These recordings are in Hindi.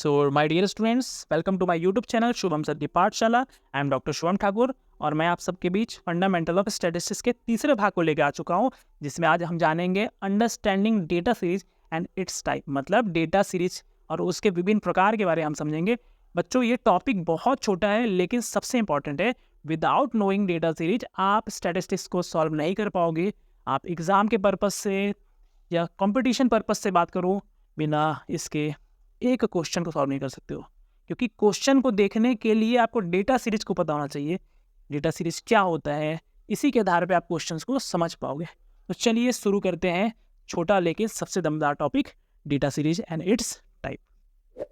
So my dear students, welcome to my YouTube channel Shubham sir की पाठशाला। I am doctor Shubham Thakur और मैं आप सबके बीच फंडामेंटल ऑफ स्टैटिस्टिक्स के तीसरे भाग को लेकर आ चुका हूं, जिसमें आज हम जानेंगे understanding data series and it's type, मतलब डेटा सीरीज और उसके विभिन्न प्रकार के बारे में हम समझेंगे। बच्चों, ये टॉपिक बहुत छोटा है लेकिन सबसे इंपॉर्टेंट है। विदाउट नोइंग डेटा सीरीज आप स्टैटिस्टिक्स को सॉल्व नहीं कर पाओगे। आप एग्ज़ाम के पर्पज़ से या कंपटीशन पर्पज़ से बात करूँ, बिना इसके एक क्वेश्चन को सॉल्व नहीं कर सकते हो, क्योंकि क्वेश्चन को देखने के लिए आपको डेटा सीरीज को पता होना चाहिए। डेटा सीरीज क्या होता है, इसी के आधार पे आप क्वेश्चंस को समझ पाओगे। तो चलिए शुरू करते हैं छोटा लेकिन सबसे दमदार topic, data series and it's type.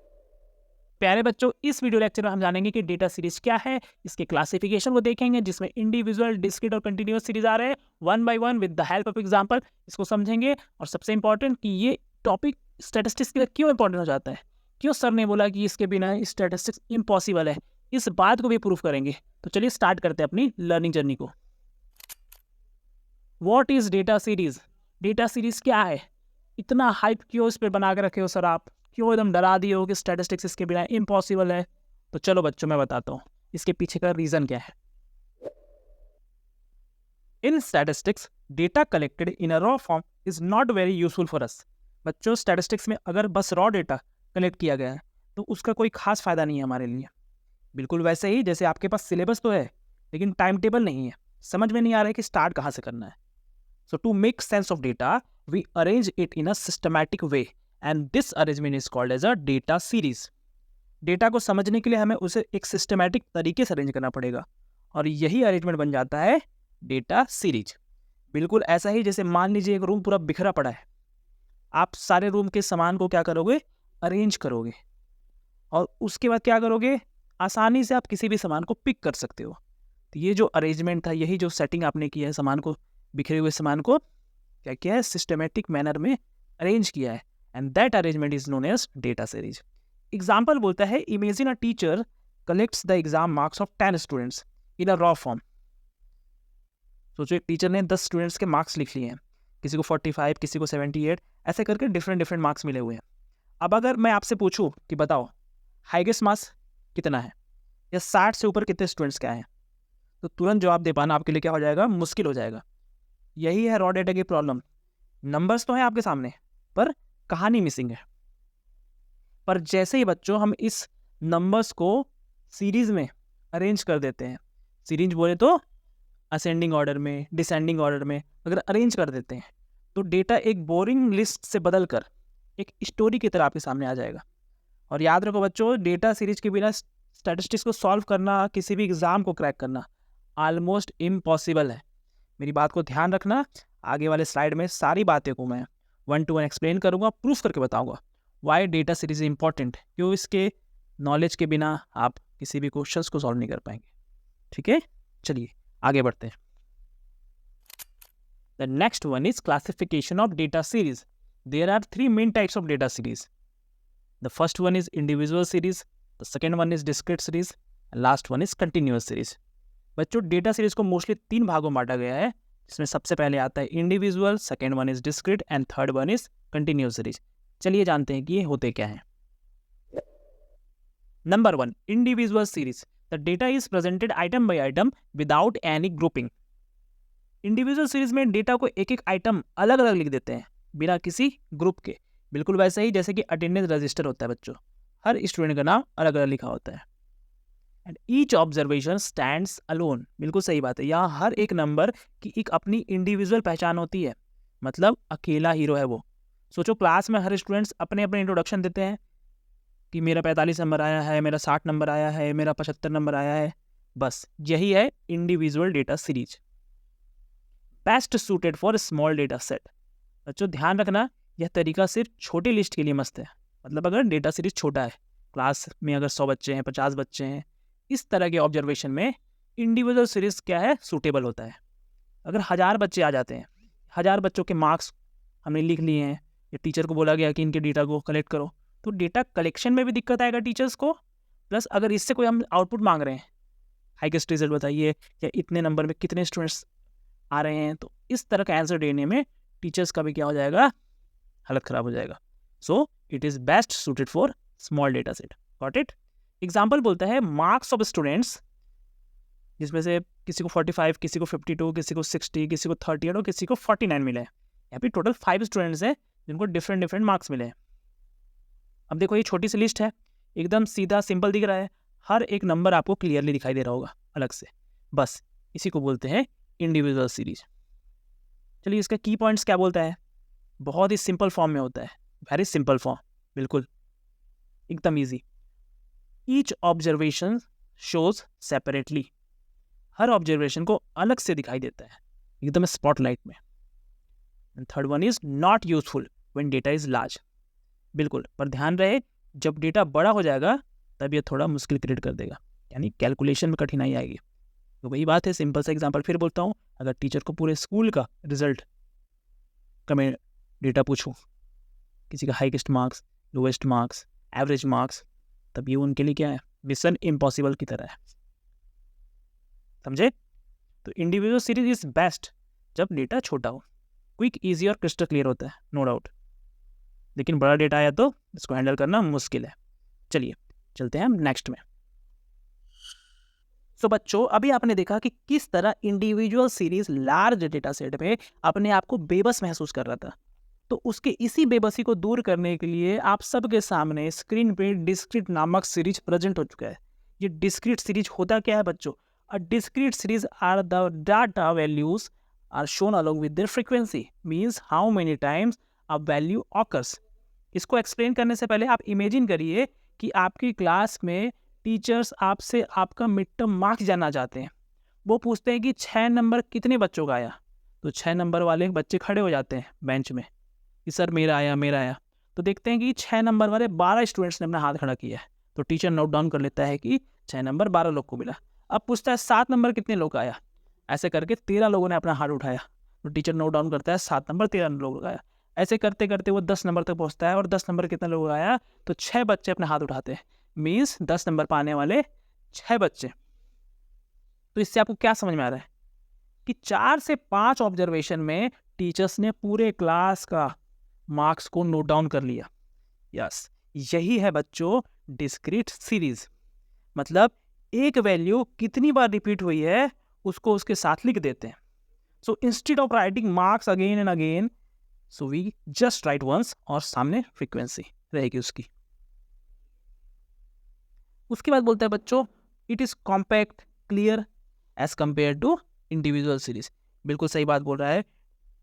प्यारे बच्चों, इस वीडियो लेक्चर में हम जानेंगे कि डेटा सीरीज क्या है, इसके क्लासिफिकेशन को देखेंगे, जिसमें इंडिविजुअल, डिस्क्रीट और कंटिन्यूअस सीरीज आ रहे हैं। One by one with the help of example इसको समझेंगे। और सबसे इंपॉर्टेंट कि ये टॉपिक स्टैटिस्टिक्स के लिए क्यों इंपॉर्टेंट हो जाता है, क्यों सर ने बोला कि इसके बिना स्टैटिस्टिक्स इम्पॉसिबल है, इस बात को भी प्रूफ करेंगे। तो चलिए स्टार्ट करते हैं अपनी लर्निंग जर्नी को। What is data series? Data series क्या है? इतना हाइप क्यों इस पर बना के रखे हो सर आप, क्यों एकदम डरा दिए हो कि स्टैटिस्टिक्स इसके बिना इम्पॉसिबल है? तो चलो बच्चों, मैं बताता हूँ इसके पीछे का रीजन क्या है। इन statistics data collected in a raw form is not very useful for us. बच्चों, स्टैटिस्टिक्स में अगर बस रॉ डेटा कलेक्ट किया गया है तो उसका कोई खास फायदा नहीं है हमारे लिए। बिल्कुल वैसे ही जैसे आपके पास सिलेबस तो है लेकिन टाइम टेबल नहीं है, समझ में नहीं आ रहा है कि स्टार्ट कहाँ से करना है। So to make sense of data we arrange it in a systematic way and this arrangement is called as a data series. Data को समझने के लिए हमें उसे एक सिस्टमैटिक तरीके से अरेंज करना पड़ेगा और यही अरेंजमेंट बन जाता है डेटा सीरीज। बिल्कुल ऐसा ही जैसे मान लीजिए एक रूम पूरा बिखरा पड़ा है, आप सारे रूम के सामान को क्या करोगे, अरेंज करोगे, और उसके बाद क्या करोगे, आसानी से आप किसी भी सामान को पिक कर सकते हो। तो ये जो अरेंजमेंट था, यही जो सेटिंग आपने की है, सामान को, बिखरे हुए सामान को क्या किया है, सिस्टमेटिक मैनर में अरेंज किया है, and that arrangement is known as data series. Example बोलता है, imagine a teacher collects the exam marks of 10 students in a raw form. सोचो एक टीचर ने 10 स्टूडेंट्स के मार्क्स लिख लिए हैं, किसी को 45, किसी को 78, ऐसे करके डिफरेंट मार्क्स मिले हुए हैं। अब अगर मैं आपसे पूछूं कि बताओ हाईएस्ट मार्क्स कितना है या 60 से ऊपर कितने स्टूडेंट्स क्या हैं, तो तुरंत जवाब दे पाना आपके लिए क्या हो जाएगा, मुश्किल हो जाएगा। यही है रॉ डेटा की प्रॉब्लम। नंबर्स तो हैं आपके सामने पर कहानी मिसिंग है। पर जैसे ही बच्चों हम इस नंबर्स को सीरीज में अरेंज कर देते हैं, सीरीज बोले तो असेंडिंग ऑर्डर में, डिसेंडिंग ऑर्डर में अगर अरेंज कर देते हैं, तो डेटा एक बोरिंग लिस्ट से बदलकर एक स्टोरी की तरह आपके सामने आ जाएगा। और याद रखो बच्चों, डेटा सीरीज के बिना स्टैटिस्टिक्स को सॉल्व करना, किसी भी एग्जाम को क्रैक करना ऑलमोस्ट इम्पॉसिबल है। मेरी बात को ध्यान रखना, आगे वाले स्लाइड में सारी बातें को मैं 1 to 1 एक्सप्लेन करूंगा, प्रूफ करके बताऊंगा वाई डेटा सीरीज इंपॉर्टेंट, क्यों इसके नॉलेज के बिना आप किसी भी क्वेश्चंस को सॉल्व नहीं कर पाएंगे। ठीक है, चलिए आगे बढ़ते हैं। The next one is classification of data series. There are 3 main types of data series. The first one is individual series, the second one is discrete series, and last one is continuous series. बच्चों, डेटा सीरीज को मोस्टली 3 भागों में बांटा गया है, जिसमें सबसे पहले आता है individual, second one is discrete and third one is continuous series. चलिए जानते हैं कि ये होते क्या हैं। Number 1, individual series. The data is presented item by item without any grouping. Individual series में डेटा को एक एक आइटम अलग अलग लिख देते हैं बिना किसी ग्रुप के। बिल्कुल वैसे ही जैसे कि अटेंडेंस रजिस्टर होता है बच्चों, हर स्टूडेंट का नाम अलग अलग लिखा होता है। And each observation stands alone. बिल्कुल सही बात है, यहाँ हर एक नंबर की एक अपनी इंडिविजुअल पहचान होती है, मतलब अकेला हीरो है वो। सोचो क्लास में हर स्टूडेंट्स अपने अपने इंट्रोडक्शन देते हैं कि मेरा 45 नंबर आया है, मेरा 60 नंबर आया है, मेरा 75 नंबर आया है। बस यही है individual data series. Best suited for small data set. बच्चों ध्यान रखना, यह तरीका सिर्फ छोटी लिस्ट के लिए मस्त है। मतलब अगर डेटा सीरीज छोटा है, क्लास में अगर 100 बच्चे हैं, 50 बच्चे हैं, इस तरह के ऑब्जर्वेशन में इंडिविजुअल सीरीज क्या है, सूटेबल होता है। अगर 1000 बच्चे आ जाते हैं, 1000 बच्चों के मार्क्स हमने लिख लिए हैं, या टीचर को बोला गया कि इनके डेटा को कलेक्ट करो, तो डेटा कलेक्शन में भी दिक्कत आएगा टीचर्स को। प्लस अगर इससे कोई हम आउटपुट मांग रहे हैं, हाईएस्ट रिजल्ट बताइए या इतने नंबर में कितने स्टूडेंट्स आ रहे हैं, तो इस तरह का आंसर देने में टीचर्स का भी क्या हो जाएगा, हालत ख़राब हो जाएगा। So it is best suited for small data set. Got it? Example बोलता है मार्क्स ऑफ स्टूडेंट्स, जिसमें से किसी को 45, किसी को 52, किसी को 60, किसी को 38 और किसी को 49 मिले हैं। यहाँ पे टोटल 5 स्टूडेंट्स हैं जिनको डिफरेंट डिफरेंट मार्क्स मिले हैं। अब देखो ये छोटी सी लिस्ट है, एकदम सीधा सिंपल दिख रहा है, हर एक नंबर आपको क्लियरली दिखाई दे रहा होगा अलग से, बस इसी को बोलते हैं इंडिविजुअल सीरीज। चलिए इसका की पॉइंट्स क्या बोलता है, बहुत ही सिंपल फॉर्म में होता है, वेरी सिंपल फॉर्म, बिल्कुल एकदम easy. Each observation shows separately, हर ऑब्जर्वेशन को अलग से दिखाई देता है एकदम स्पॉटलाइट में। And third one is not useful when data is large, बिल्कुल, पर ध्यान रहे जब डेटा बड़ा हो जाएगा तब ये थोड़ा मुश्किल क्रिएट कर देगा, यानी कैलकुलेशन में कठिनाई आएगी। तो वही बात है, सिंपल सा एग्जांपल फिर बोलता हूँ, अगर टीचर को पूरे स्कूल का रिजल्ट का मैं डेटा पूछूँ, किसी का highest marks, lowest marks, average marks, तब ये उनके लिए क्या है, मिशन इम्पॉसिबल की तरह है, समझे? तो इंडिविजुअल सीरीज इज बेस्ट जब डेटा छोटा हो, क्विक, इजी और क्रिस्टल क्लियर होता है, नो डाउट। लेकिन बड़ा डेटा आया तो इसको हैंडल करना मुश्किल है। चलिए चलते हैं हम नेक्स्ट में। सो बच्चों, अभी आपने देखा कि किस तरह individual series large data set में अपने आप को बेबस महसूस कर रहा था। तो उसके इसी बेबसी को दूर करने के लिए आप सबके सामने स्क्रीन पे डिस्क्रीट नामक सीरीज प्रेजेंट हो चुका है। ये डिस्क्रीट सीरीज होता क्या है बच्चों? A discrete series are the data values are shown along with their frequency, means how many times a value occurs. इसको एक्सप्लेन करने से पहले आप इमेजिन करिए कि आपकी क्लास में टीचर्स आपसे आपका मिड टर्म मार्क्स जानना चाहते हैं। वो पूछते हैं कि 6 नंबर कितने बच्चों का आया, तो 6 नंबर वाले बच्चे खड़े हो जाते हैं बेंच में कि सर मेरा आया, मेरा आया। तो देखते हैं कि 6 नंबर वाले 12 स्टूडेंट्स ने अपना हाथ खड़ा किया है, तो टीचर नोट डाउन कर लेता है कि 6 नंबर 12 लोग को मिला। अब पूछता है 7 नंबर कितने लोग का आया, ऐसे करके 13 लोगों ने अपना हाथ उठाया, तो टीचर नोट डाउन करता है 7 नंबर 13 लोगों का आया। ऐसे करते करते वो 10 नंबर तक पहुंचता है और 10 नंबर कितने लोगों का आया, तो 6 बच्चे अपने हाथ उठाते हैं, मीन्स 10 नंबर पाने वाले 6 बच्चे। तो इससे आपको क्या समझ में आ रहा है कि 4 से 5 ऑब्जर्वेशन में टीचर्स ने पूरे क्लास का मार्क्स को नोट डाउन कर लिया। यस, यही है बच्चों डिस्क्रीट सीरीज। मतलब एक वैल्यू कितनी बार रिपीट हुई है उसको उसके साथ लिख देते हैं। So instead of writing marks again and again, so we just write once और सामने फ्रीक्वेंसी रहेगी उसकी। उसके बाद बोलता है बच्चों it is compact clear as compare to individual series. बिल्कुल सही बात बोल रहा है।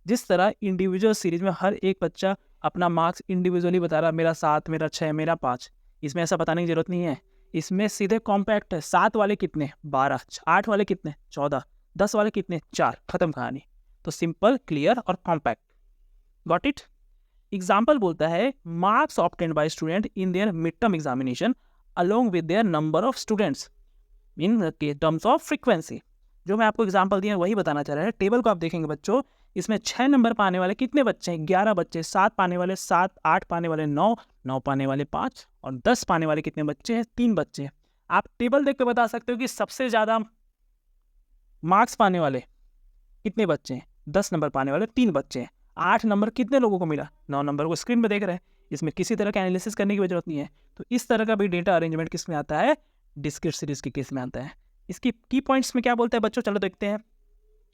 जिस तरह इंडिविजुअल सीरीज में हर एक बच्चा अपना मार्क्स इंडिविजुअली बता रहा, मेरा 7, मेरा 6, मेरा 5, इसमें ऐसा बताने की जरूरत नहीं है। इसमें सीधे कॉम्पैक्ट है, 7 वाले कितने 12, 8 वाले कितने 14, 10 वाले कितने 4, खत्म कहानी। तो सिंपल, क्लियर और कॉम्पैक्ट। Got it? एग्जाम्पल बोलता है marks obtained by student in their mid term examination along with their number of students in terms of frequency। जो मैं आपको एग्जांपल दिया वही बताना चाह रहा है। टेबल को आप देखेंगे बच्चों, इसमें 6 नंबर पाने वाले कितने बच्चे हैं, 11 बच्चे, 7 पाने वाले 7, 8 पाने वाले 9, 9 पाने वाले 5 और 10 पाने वाले कितने बच्चे हैं, 3 बच्चे हैं। आप टेबल देख कर बता सकते हो कि सबसे ज़्यादा मार्क्स पाने वाले कितने बच्चे हैं, 10 नंबर पाने वाले 3 बच्चे हैं। 8 नंबर कितने लोगों को मिला, 9 नंबर को स्क्रीन पर देख रहे हैं। इसमें किसी तरह का एनालिसिस करने की जरूरत नहीं है। तो इस तरह का भी डेटा अरेंजमेंट किस में आता है, डिस्क्रीट सीरीज के केस में आता है। इसकी की पॉइंट्स में क्या बोलता है बच्चों, चलो देखते हैं।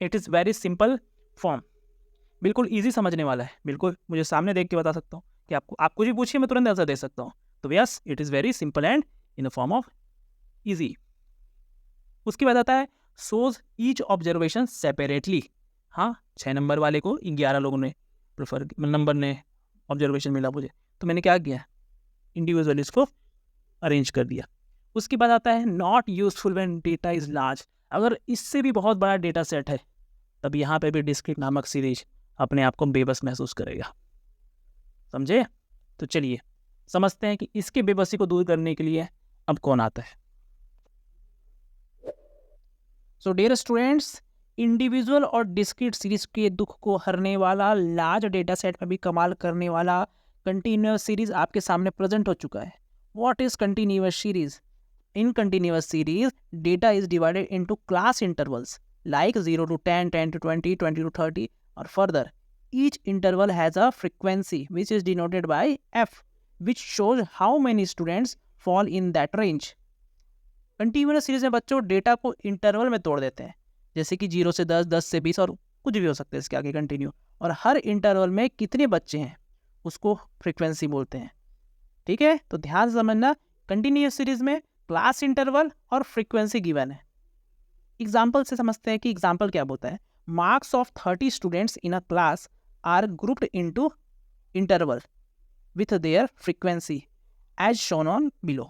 It is very simple form, बिल्कुल ईजी समझने वाला है, बिल्कुल मुझे सामने देख के बता सकता हूँ कि आप कुछ भी पूछिए मैं तुरंत आंसर दे सकता हूँ। तो yes, it is very simple and in a form of easy. उसके बाद आता है सोज ईच ऑब्जर्वेशन सेपरेटली। हाँ, 6 नंबर वाले को 11 लोगों ने प्रेफर नंबर ने ऑब्जर्वेशन मिला मुझे, तो मैंने क्या किया, इंडिविजुअली इसको अरेंज कर दिया। उसके बाद आता है not useful when data is large. अगर इससे भी बहुत बड़ा डेटा सेट है तब यहाँ पे भी डिस्क्रीट नामक सीरीज अपने आप को बेबस महसूस करेगा। समझे? तो चलिए समझते हैं कि इसके बेबसी को दूर करने के लिए अब कौन आता है। सो डियर स्टूडेंट्स, इंडिविजुअल और डिस्क्रीट सीरीज के दुख को हरने वाला, लार्ज डेटा सेट में भी कमाल करने वाला कंटिन्यूअस सीरीज आपके सामने प्रेजेंट हो चुका है। What is continuous series? In continuous series data is divided into class intervals like 0 to 10, 10 to 20, 20 to 30 or further. Each interval has a frequency which is denoted by f. Which shows how many students fall in that range. Continuous series में बच्चों डेटा को इंटरवल में तोड़ देते हैं, जैसे कि 0 से 10, 10 से 20 और कुछ भी हो सकते हैं इसके आगे कंटिन्यू, और हर इंटरवल में कितने बच्चे हैं उसको फ्रीक्वेंसी बोलते हैं। ठीक है, तो ध्यान से समझना, कंटिन्यूअस सीरीज में क्लास इंटरवल और फ्रीक्वेंसी गिवन है। एग्जाम्पल से समझते हैं कि एग्जाम्पल क्या बोलता है। Marks of 30 students in a class are grouped into interval with their frequency as shown on below.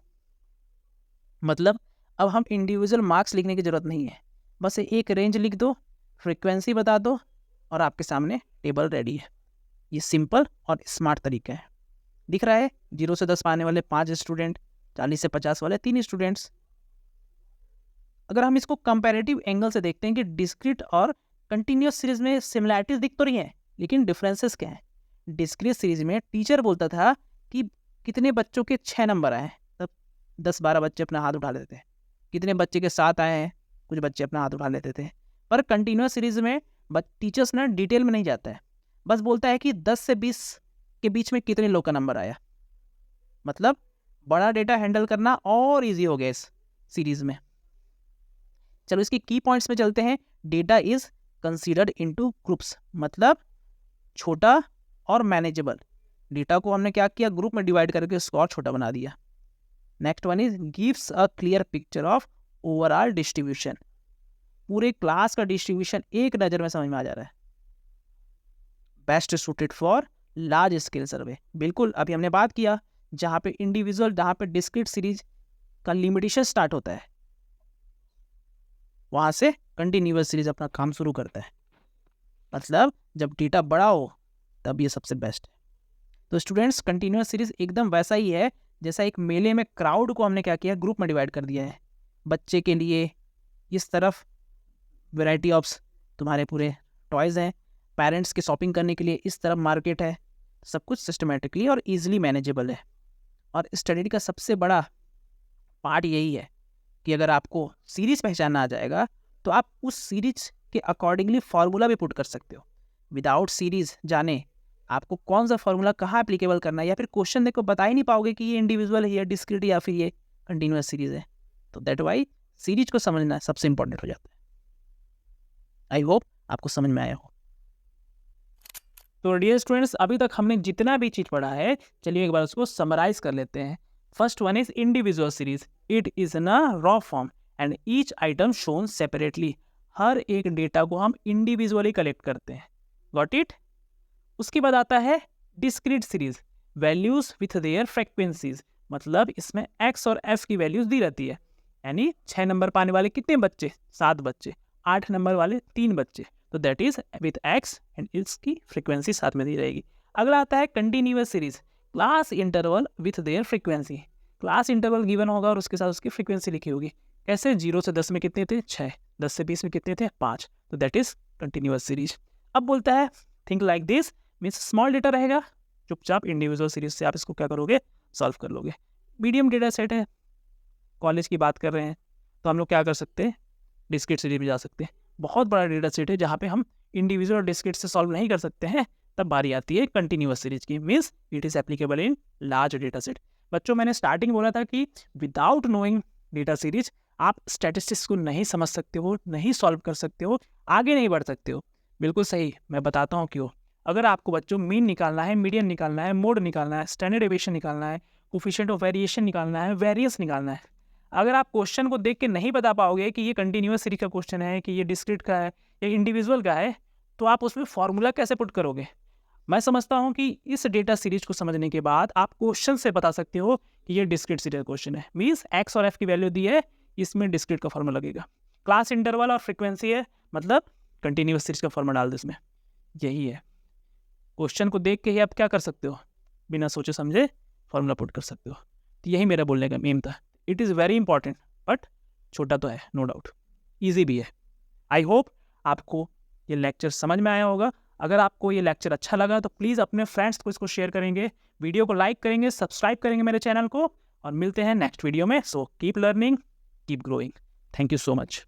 मतलब अब हम इंडिविजुअल मार्क्स लिखने की जरूरत नहीं है, बस एक रेंज लिख दो, फ्रीक्वेंसी बता दो और आपके सामने टेबल रेडी है। ये सिंपल और स्मार्ट तरीका है। दिख रहा है 0 से 10 पाने वाले 5 स्टूडेंट, 40 से 50 वाले 3 स्टूडेंट्स। अगर हम इसको कंपैरेटिव एंगल से देखते हैं कि डिस्क्रीट और कंटिन्यूअस सीरीज में सिमिलैरिटीज दिख तो रही हैं, लेकिन डिफरेंसेस क्या हैं। डिस्क्रीट सीरीज में टीचर बोलता था कि कितने बच्चों के 6 नंबर आए हैं, तब 10-12 बच्चे अपना हाथ उठा लेते थे। कितने बच्चे के 7 आए हैं, कुछ बच्चे अपना हाथ उठा लेते थे। पर कंटिन्यूअस सीरीज में टीचर्स ना डिटेल में नहीं जाता है, बस बोलता है कि 10 से 20 के बीच में कितने लोग का नंबर आया। मतलब बड़ा डेटा हैंडल करना और इजी हो गया इस सीरीज में। चलो इसकी की पॉइंट्स में चलते हैं। Data is considered into groups, मतलब छोटा और मैनेजेबल। डेटा को हमने क्या किया, ग्रुप में डिवाइड करके उसको और छोटा बना दिया। Next one is gives a clear picture of overall distribution. पूरे क्लास का डिस्ट्रीब्यूशन एक नज़र में समझ में आ जा रहा है। Best suited for large scale survey. बिल्कुल अभी हमने बात किया, जहाँ पे इंडिविजुअल, जहाँ पे डिस्क्रीट सीरीज का लिमिटेशन स्टार्ट होता है, वहाँ से कंटिन्यूअस सीरीज अपना काम शुरू करता है। मतलब जब डेटा बड़ा हो तब ये सबसे बेस्ट है। तो स्टूडेंट्स, कंटिन्यूअस सीरीज एकदम वैसा ही है जैसा एक मेले में क्राउड को हमने क्या किया, ग्रुप में डिवाइड कर दिया है। बच्चे के लिए इस तरफ वैरायटी ऑफ तुम्हारे पूरे टॉयज़ हैं, पेरेंट्स के शॉपिंग करने के लिए इस तरफ मार्केट है। सब कुछ सिस्टमेटिकली और ईजिली मैनेजेबल है। और स्टडी का सबसे बड़ा पार्ट यही है कि अगर आपको सीरीज पहचानना आ जाएगा तो आप उस सीरीज के अकॉर्डिंगली फार्मूला भी पुट कर सकते हो। विदाउट सीरीज जाने आपको कौन सा फार्मूला कहाँ एप्लीकेबल करना है, या फिर क्वेश्चन देखो बता ही नहीं पाओगे कि ये इंडिविजुअल है या डिस्क्रीट या फिर ये कंटिन्यूअस सीरीज है। तो दैट वाई सीरीज को समझना सबसे इंपॉर्टेंट हो जाता है। आई होप आपको समझ में आया हो। तो डियर स्टूडेंट्स, अभी तक हमने जितना भी चीज़ पढ़ा है, चलिए एक बार उसको समराइज कर लेते हैं। First one is individual series. It is in a raw form and each item shown separately. हर एक डेटा को हम इंडिविजुअली कलेक्ट करते हैं। Got it. उसके बाद आता है discrete series, values with their frequencies. मतलब इसमें एक्स और एफ की वैल्यूज दी रहती है, यानी 6 नंबर पाने वाले कितने बच्चे, 7 बच्चे, 8 नंबर वाले 3 बच्चे, तो that is with x and इसकी फ्रीक्वेंसी साथ में दी रहेगी। अगला आता है continuous series, class interval with their frequency. Class interval given होगा और उसके साथ उसकी फ्रीक्वेंसी लिखी होगी। कैसे, 0 से 10 में कितने थे, 6, 10 से 20 में कितने थे, 5, तो दैट इज कंटिन्यूअस सीरीज। अब बोलता है think like this, means small data रहेगा, चुपचाप इंडिविजुअल सीरीज से आप इसको क्या करोगे, सॉल्व कर लोगे। मीडियम डेटा सेट है, कॉलेज की बात कर रहे हैं, तो हम लोग क्या कर सकते हैं, डिस्क्रीट सीरीज में जा सकते हैं। बहुत बड़ा डेटा सेट है जहाँ पे हम इंडिविजुअल और डिस्क्रीट से सॉल्व नहीं कर सकते हैं, तब बारी आती है कंटिन्यूअस सीरीज की, means it is applicable in large data set. बच्चों, मैंने स्टार्टिंग बोला था कि विदाउट नोइंग डेटा सीरीज आप स्टैटिस्टिक्स को नहीं समझ सकते हो, नहीं सॉल्व कर सकते हो, आगे नहीं बढ़ सकते हो। बिल्कुल सही, मैं बताता हूँ क्यों। अगर आपको बच्चों मीन निकालना है, मीडियन निकालना है, मोड निकालना है, स्टैंडर्ड डेविएशन निकालना है, कोफिशिएंट ऑफ वेरिएशन निकालना है, वेरिएंस निकालना है, अगर आप क्वेश्चन को देख के नहीं बता पाओगे कि ये कंटिन्यूअस सीरीज का क्वेश्चन है, कि ये डिस्क्रीट का है या इंडिविजुअल का है, तो आप उसमें फॉर्मूला कैसे पुट करोगे। मैं समझता हूँ कि इस डेटा सीरीज को समझने के बाद आप क्वेश्चन से बता सकते हो कि ये डिस्क्रीट सीरीज का क्वेश्चन है, मीन्स एक्स और एफ की वैल्यू दी है, इसमें डिस्क्रीट का फॉर्मूला लगेगा। क्लास इंटरवल और फ्रीक्वेंसी है, मतलब कंटिन्यूअस सीरीज का फॉर्मूला डाल दो इसमें, यही है। क्वेश्चन को देख के ही आप क्या कर सकते हो, बिना सोचे समझे फॉर्मूला पुट कर सकते हो। तो यही मेरा बोलने का एम था। It is very important, but छोटा तो है, नो डाउट, ईजी भी है। आई होप आपको ये लेक्चर समझ में आया होगा। अगर आपको ये लेक्चर अच्छा लगा तो प्लीज़ अपने फ्रेंड्स को इसको शेयर करेंगे, वीडियो को लाइक करेंगे, सब्सक्राइब करेंगे मेरे चैनल को, और मिलते हैं नेक्स्ट वीडियो में। So keep learning, keep growing. Thank you so much.